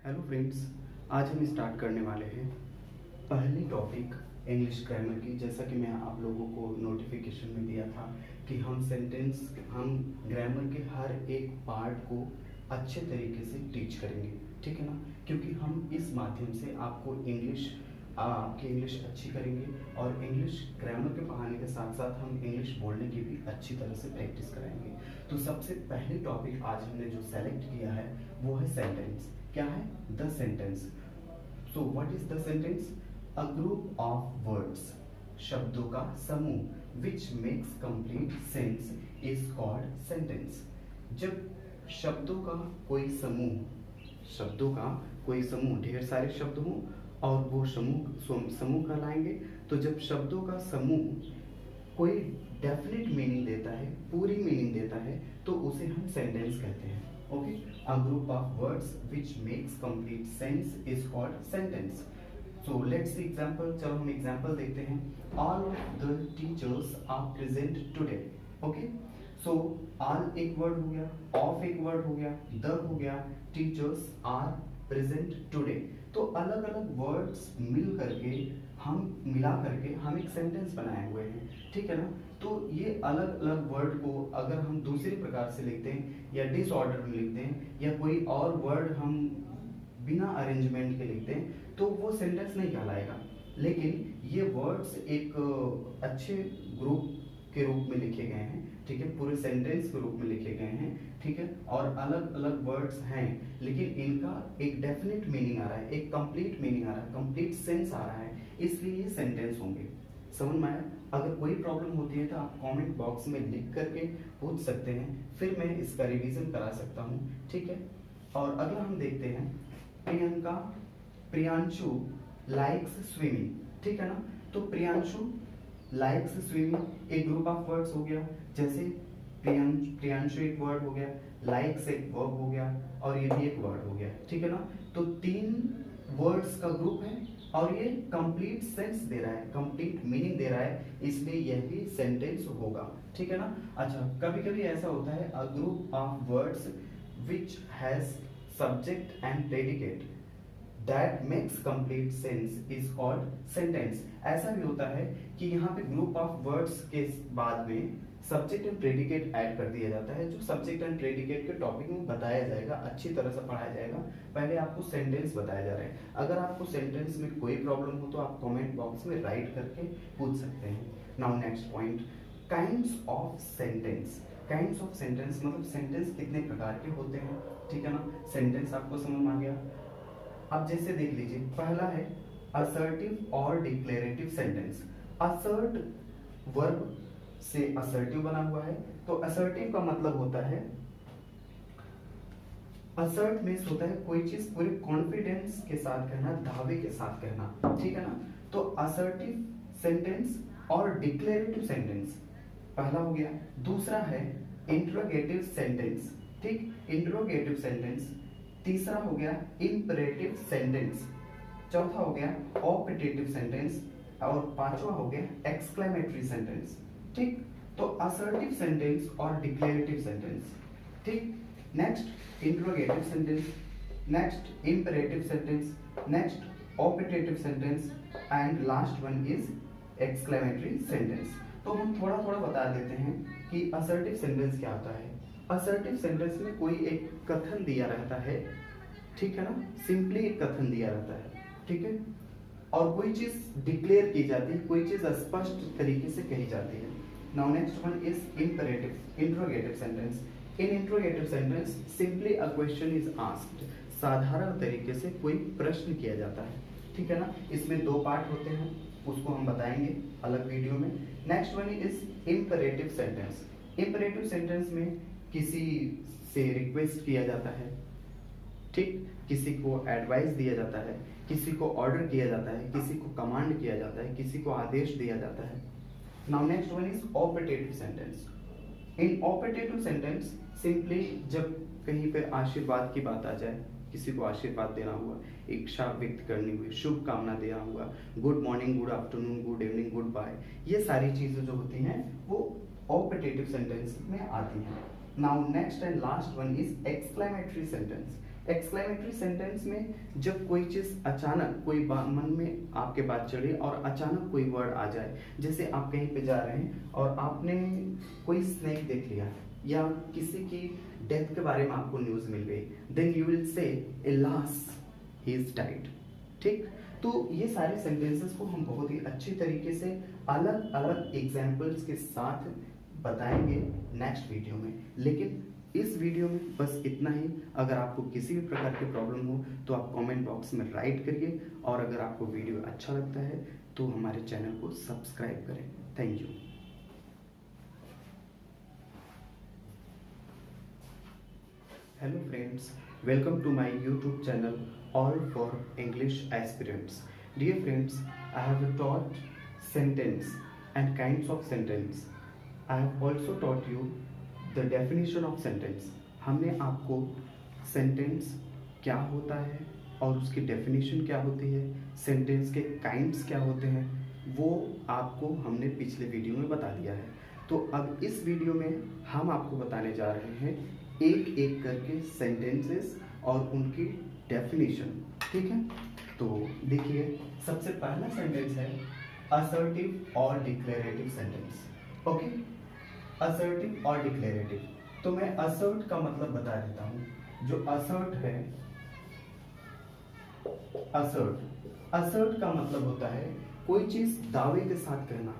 Hello friends, आज हम start करने वाले हैं पहली टॉपिक इंग्लिश ग्रामर की। जैसा कि मैं आप लोगों को नोटिफिकेशन में दिया था कि हम ग्रामर के हर एक पार्ट को अच्छे तरीके से टीच करेंगे, ठीक है ना। क्योंकि हम इस माध्यम से आपकी इंग्लिश अच्छी करेंगे और इंग्लिश ग्रामर के पढ़ाने के साथ साथ हम इंग्लिश बोलने की भी अच्छी तरह से प्रैक्टिस कराएंगे। तो सबसे पहली टॉपिक आज हमने जो सेलेक्ट किया है वो है सेंटेंस। क्या है? The sentence. So what is the sentence? A group of words, शब्दों का समूह, विच makes complete sense is called sentence. जब शब्दों का कोई समूह ढेर सारे शब्द हों और वो समूह कहलाएंगे। तो जब शब्दों का समूह कोई डेफिनेट मीनिंग देता है, पूरी मीनिंग देता है, तो उसे हम सेंटेंस कहते हैं। Okay, a group of words which makes complete sense is called sentence. So let's see example. चलो हम एग्जांपल देखते हैं। All of the teachers are present today. Okay, so all एक वर्ड हो गया, ऑफ एक वर्ड हो गया, द हो गया, टीचर्स आर प्रेजेंट टुडे। तो अलग अलग वर्ड्स मिला करके हम एक सेंटेंस बनाए हुए हैं, ठीक है ना। तो ये अलग अलग वर्ड को अगर हम दूसरी प्रकार से लिखते हैं या डिसऑर्डर में लिखते हैं या कोई और वर्ड हम बिना अरेंजमेंट के लिखते हैं तो वो सेंटेंस नहीं कहलाएगा। लेकिन ये वर्ड्स एक अच्छे ग्रुप के रूप में लिखे गए हैं, ठीक है, पूरे सेंटेंस के रूप में लिखे गए हैं, ठीक है। और अलग अलग वर्ड्स हैं लेकिन इनका एक डेफिनेट मीनिंग आ रहा है, एक कंप्लीट मीनिंग आ रहा है, कंप्लीट सेंस आ रहा है, इसलिए ये सेंटेंस होंगे। समझ में आया? अगर कोई प्रॉब्लम होती है तो आप कमेंट बॉक्स में लिख करके पूछ सकते हैं, फिर मैं इसका रिवीजन करा सकता हूँ, ठीक है। और अगला हम देखते हैं प्रियांशु लाइक्स स्विमिंग, ठीक है ना। तो प्रियांशु लाइक्स स्विमिंग एक ग्रुप ऑफ वर्ड्स हो गया। जैसे प्रियांशु एक वर्ड हो गया, लाइक्स एक वर्ब हो गया और ये भी एक वर्ड हो गया, ठीक है ना। तो 3 वर्ड्स का ग्रुप है और ये कंप्लीट सेंस दे रहा है, कंप्लीट मीनिंग दे रहा है, इसलिए यह भी सेंटेंस होगा, ठीक है ना। अच्छा, कभी कभी ऐसा होता है अ group of words which has subject and predicate that makes complete sense is called sentence. ऐसा भी होता है कि यहाँ पे ग्रुप ऑफ वर्ड्स के बाद में सब्जेक्ट एंड प्रेडिकेट ऐड कर दिया जाता है। जो सब्जेक्ट एंड प्रेडिकेट के टॉपिक में बताया जाएगा, अच्छी तरह से पढ़ाया जाएगा। पहले आपको सेंटेंस बताया जा रहा है। अगर आपको सेंटेंस में कोई प्रॉब्लम हो तो आप कमेंट बॉक्स में राइट करके पूछ सकते हैं। Now next point, kinds of sentence. Kinds of sentence मतलब सेंटेंस कितने प्रकार के होते हैं, ठीक है ना। सेंटेंस आपको समझ में आ गया। अब जैसे देख लीजिए, पहला है असर्टिव और डिक्लेरेटिव सेंटेंस। असर्ट वर्ब से असर्टिव बना हुआ है। तो असर्टिव का मतलब होता है, असर्ट मींस होता है कोई चीज पूरे कॉन्फिडेंस के साथ कहना, दावे के साथ कहना, ठीक है ना। तो असर्टिव सेंटेंस और डिक्लेरेटिव सेंटेंस पहला हो गया। दूसरा है इंट्रोगेटिव सेंटेंस, ठीक, इंट्रोगेटिव सेंटेंस। तीसरा हो गया इंपरेटिव सेंटेंस। चौथा हो गया ऑपरेटिव सेंटेंस और पांचवा हो गया एक्सक्लेमेटरी सेंटेंस, ठीक। तो असर्टिव सेंटेंस और डिक्लेरेटिव सेंटेंस, ठीक। Next interrogative sentence, next imperative sentence, next operative sentence and last one is exclamatory sentence. तो हम थोड़ा थोड़ा बता देते हैं कि असर्टिव सेंटेंस क्या होता है। असर्टिव सेंटेंस में कोई एक कथन दिया रहता है, ठीक है ना, सिंपली एक कथन दिया रहता है, ठीक है, और कोई चीज डिक्लेयर की जाती है, कोई चीज स्पष्ट तरीके से कही जाती है। Now next one is imperative interrogative sentence. In interrogative sentence simply a question is asked, साधारण तरीके से कोई प्रश्न किया जाता है, ठीक है ना। इसमें 2 पार्ट होते हैं, उसको हम बताएंगे अलग वीडियो में। Next one is imperative sentence. Imperative sentence में किसी से रिक्वेस्ट किया जाता है, ठीक, किसी को एडवाइस दिया जाता है, किसी को ऑर्डर किया जाता है, किसी को कमांड किया जाता है, किसी को आदेश दिया जाता है। Now next one is operative sentence. In operative sentence simply जब कहीं पे आशीर्वाद की बात आ जाए, किसी को आशीर्वाद देना हुआ, इच्छा व्यक्त करनी हुई, शुभकामना देना हुआ, good morning, good afternoon, good evening, good bye, ये सारी चीजें जो होती हैं वो ऑपरेटिव सेंटेंस में आती हैं। Now next and last one is exclamatory sentence. Exclamatory sentence में जब कोई चीज अचानक कोई मन में आपके बात चढ़े और अचानक कोई वर्ड आ जाए, जैसे आप कहीं पे जा रहे हैं और आपने कोई स्नेक देख लिया या किसी की डेथ के बारे में आपको न्यूज मिल गई, then you will say alas he is died. ठीक, तो ये सारे सेंटेंसेस को हम बहुत ही अच्छी तरीके से अलग अलग एग्जाम्पल्स के साथ बताएंगे नेक्स्ट वीडियो में। लेकिन इस वीडियो में बस इतना ही। अगर आपको किसी भी प्रकार की प्रॉब्लम हो तो आप कमेंट बॉक्स में राइट करिए, और अगर आपको वीडियो अच्छा लगता है तो हमारे चैनल को सब्सक्राइब करें। Thank you. Hello friends, welcome to my YouTube channel All for English Aspirants. Dear friends, I have taught sentence and kinds of sentence. I have also taught you the definition of sentence. हमने आपको sentence क्या होता है और उसकी definition क्या होती है, sentence के kinds क्या होते हैं, वो आपको हमने पिछले वीडियो में बता दिया है। तो अब इस वीडियो में हम आपको बताने जा रहे हैं एक एक करके सेंटेंसेस और उनकी डेफिनेशन। ठीक है, तो देखिए सबसे पहला सेंटेंस है असर्टिव और डिक्लेरेटिव सेंटेंस। ओके, असर्टिव और डिक्लेरेटिव। तो मैं असर्ट का मतलब बता देता हूं। जो असर्ट है, असर्ट का मतलब होता है कोई चीज दावे के साथ कहना,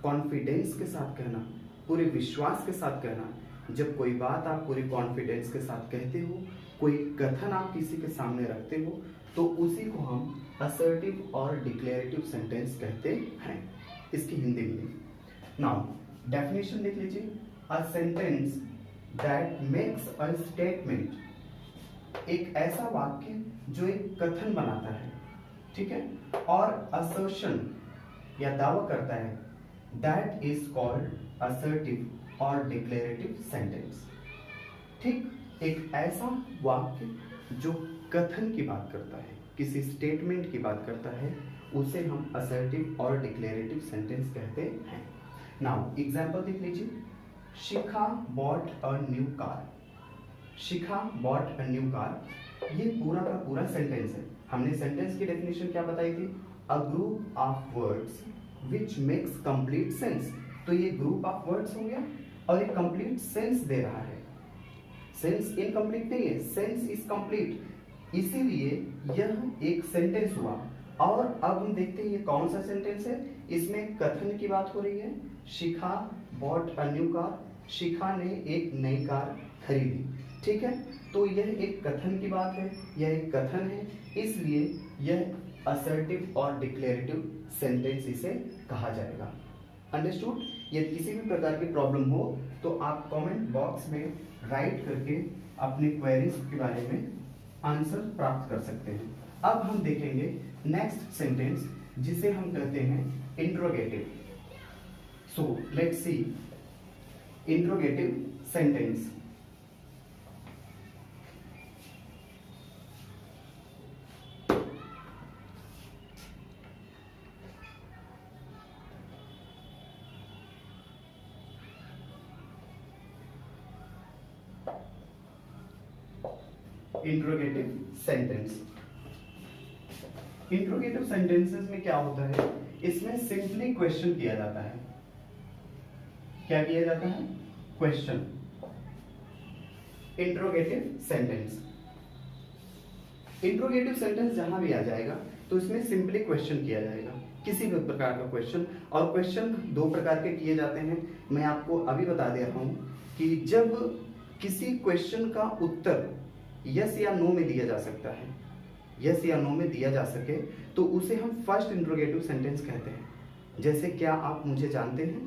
कॉन्फिडेंस के साथ कहना, पूरे विश्वास के साथ कहना। जब कोई बात आप पूरे कॉन्फिडेंस के साथ कहते हो, कोई कथन आप किसी के सामने रखते हो, तो उसी को हम असर्टिव और डिक्लेरेटिव सेंटेंस कहते हैं। इसकी हिंदी में नाउ डेफिनेशन देख लीजिए। A sentence that makes a statement, एक ऐसा वाक्य जो एक कथन बनाता है, ठीक है, और असर्शन या दावा करता है, दैट इज कॉल्ड असर्टिव और डिक्लेरेटिव सेंटेंस। ठीक, एक ऐसा वाक्य जो कथन की बात करता है, किसी स्टेटमेंट की बात करता है, उसे हम असर्टिव और डिक्लेरेटिव सेंटेंस कहते हैं। नाउ एग्जांपल देख लीजिए। Shikha bought a new car. Shikha bought a new car, ये पूरा का पूरा सेंटेंस है। हमने सेंटेंस की डेफिनेशन क्या बताई थी? अ group of words which makes complete sense. तो ये ग्रुप ऑफ वर्ड्स हो गया और ये कंप्लीट सेंस दे रहा है। सेंस इनकम्प्लीट नहीं है, सेंस इज कंप्लीट, इसीलिए यह एक सेंटेंस हुआ। और अब हम देखते हैं ये कौन सा सेंटेंस है। इसमें कथन की बात हो रही है। शिखा बॉट अ न्यू कार, शिखा ने एक नई कार खरीदी। ठीक है, तो यह एक कथन की बात है, यह एक कथन है, इसलिए यह असर्टिव और डिक्लेरेटिव सेंटेंस इसे कहा जाएगा। अंडरस्टूड? यदि किसी भी प्रकार की प्रॉब्लम हो तो आप कमेंट बॉक्स में राइट करके अपने क्वेरीज के बारे में आंसर प्राप्त कर सकते हैं। अब हम देखेंगे नेक्स्ट सेंटेंस, जिसे हम कहते हैं interrogative. So let's C interrogative sentence. Interrogative sentence. Interrogative sentences में क्या होता है? इसमें सिंपली क्वेश्चन किया जाता है। क्या किया जाता है? Question. Interrogative sentence, interrogative sentence जहां भी आ जाएगा तो इसमें सिंपली क्वेश्चन किया जाएगा, किसी भी प्रकार का क्वेश्चन। और क्वेश्चन दो प्रकार के किए जाते हैं। मैं आपको अभी बता दे रहा हूं कि जब किसी क्वेश्चन का उत्तर यस या नो में दिया जा सकता है, यस या नो में दिया जा सके, तो उसे हम फर्स्ट इंट्रोगेटिव सेंटेंस कहते हैं। जैसे क्या आप मुझे जानते हैं?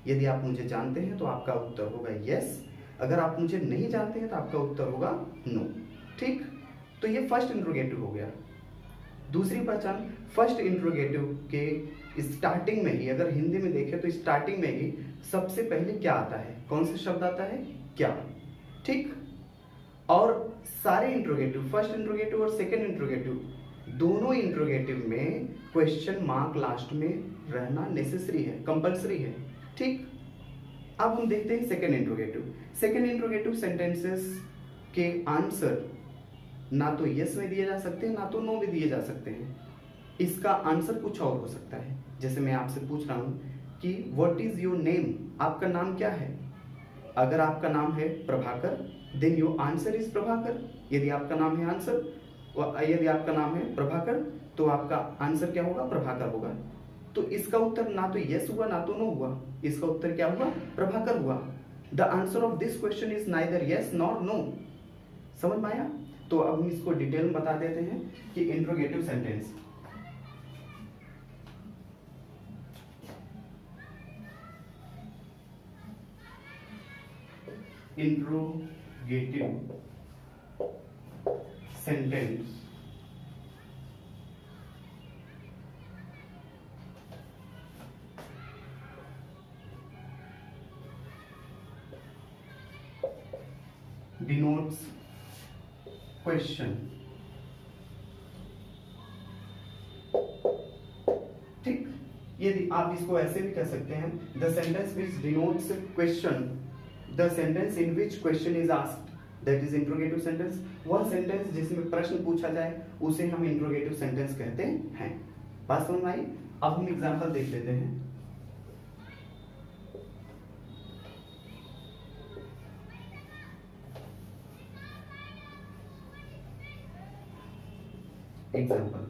यदि आप मुझे जानते हैं तो आपका उत्तर होगा यस, अगर आप मुझे नहीं जानते हैं तो आपका उत्तर होगा नो। ठीक, तो ये फर्स्ट इंट्रोगेटिव हो गया। दूसरी पहचान, फर्स्ट इंट्रोगेटिव के स्टार्टिंग में ही, अगर हिंदी में देखें तो स्टार्टिंग में ही सबसे पहले क्या आता है? कौन सा शब्द आता है? क्या। ठीक, और सारे इंट्रोगेटिव, फर्स्ट इंट्रोगेटिव और सेकंड इंट्रोगेटिव, दोनों इंट्रोगेटिव में क्वेश्चन मार्क लास्ट में रहना नेसेसरी है, कंपलसरी है। ठीक, अब हम देखते हैं second interrogative. Second interrogative sentences के आंसर ना तो यस में दिए जा सकते हैं, ना तो नो में दिए जा सकते हैं। इसका आंसर कुछ और हो सकता है। जैसे मैं आपसे पूछ रहा हूं कि व्हाट इज योर नेम, आपका नाम क्या है। अगर आपका नाम है Prabhakar, then your answer is Prabhakar. यदि आपका नाम है यदि आपका नाम है प्रभाकर, तो आपका आंसर क्या होगा, प्रभाकर होगा। तो इसका उत्तर ना तो यस हुआ ना तो नो हुआ, इसका उत्तर क्या हुआ, प्रभाकर हुआ। The answer of this question is neither yes nor no. समझ में आया? तो अब हम इसको डिटेल में बता देते हैं कि interrogative sentence. Interrogative sentence denotes question। ठीक, यदि आप इसको ऐसे भी कह सकते हैं, the sentence which denotes question, the sentence in which question is asked, that is interrogative sentence. वह सेंटेंस जिसमें प्रश्न पूछा जाए उसे हम इंट्रोगेटिव सेंटेंस कहते हैं। बात समझ में आई? अब हम एग्जांपल देख लेते हैं। Example,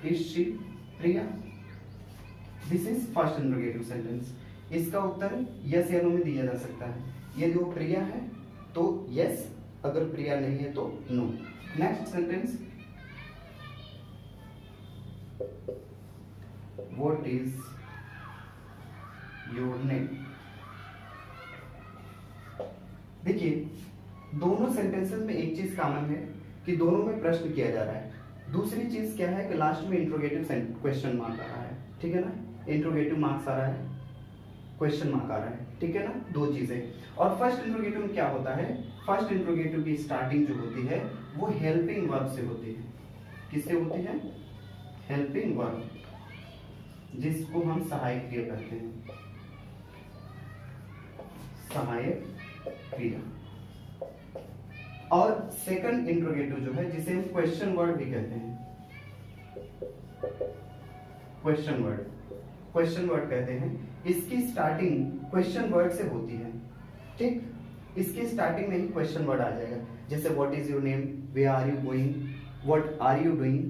is she Priya? This is first interrogative sentence. इसका उत्तर यस या नो में दिया जा सकता है। यदि वो प्रिया है तो यस, अगर प्रिया नहीं है तो no. Next sentence, What is your name? देखिए, दोनों सेंटेंसेस में एक चीज कॉमन है कि दोनों में प्रश्न किया जा रहा है। दूसरी चीज क्या है कि लास्ट में इंट्रोगेटिव क्वेश्चन मार्क आ रहा है। ठीक है ना, इंट्रोगेटिव मार्क्स आ रहा है, क्वेश्चन मार्क आ रहा है। ठीक है ना, दो चीजें। और फर्स्ट इंट्रोगेटिव में क्या होता है, फर्स्ट इंट्रोगेटिव की स्टार्टिंग जो होती है वो हेल्पिंग वर्ब से होती है। किससे होती है? हेल्पिंग वर्ब, जिसको हम सहायक क्रिया कहते हैं। सहायक क्रिया। और सेकंड इंट्रोगेटिव जो है, जिसे हम क्वेश्चन वर्ड भी कहते हैं, क्वेश्चन वर्ड कहते हैं। इसकी स्टार्टिंग क्वेश्चन वर्ड से होती है। ठीक, इसकी स्टार्टिंग में ही क्वेश्चन वर्ड आ जाएगा। जैसे what is your name, where are you going, what are you doing,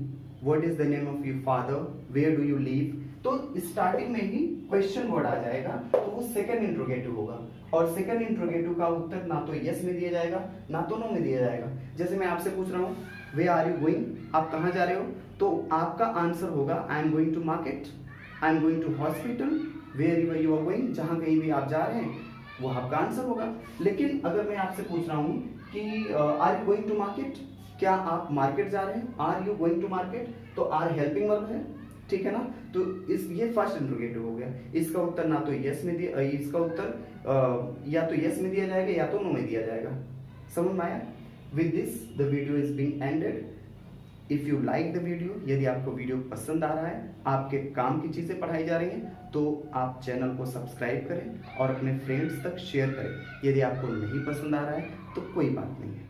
what is the name of your father, where do you live. तो स्टार्टिंग में ही क्वेश्चन वर्ड आ जाएगा, तो वो सेकंड इंट्रोगेटिव होगा। और सेकंड इंट्रोगेटिव का उत्तर ना तो यस में दिया जाएगा ना तो नो में दिया जाएगा। जैसे मैं आपसे पूछ रहा हूँ वेयर आर यू गोइंग, आप कहाँ जा रहे हो, तो आपका आंसर होगा I am going to market, I am going to hospital, wherever you are going, जहां कहीं भी आप जा रहे हैं वो आपका आंसर होगा। लेकिन अगर मैं आपसे पूछ रहा हूँ कि are you going to market, क्या आप मार्केट जा रहे हैं, are you going to market, तो आर हेल्पिंग वर्ब है। ठीक है ना, तो ये फर्स्ट इंट्रोगेटिव हो गया। इसका उत्तर ना तो यस में दिया, इसका उत्तर या तो यस में दिया जाएगा या तो नो में दिया जाएगा। समझ में आया? With this the video is being ended. If you like the video, यदि आपको वीडियो पसंद आ रहा है, आपके काम की चीजें पढ़ाई जा रही हैं, तो आप चैनल को सब्सक्राइब करें और अपने फ्रेंड्स तक शेयर करें। यदि आपको नहीं पसंद आ रहा है तो कोई बात नहीं है।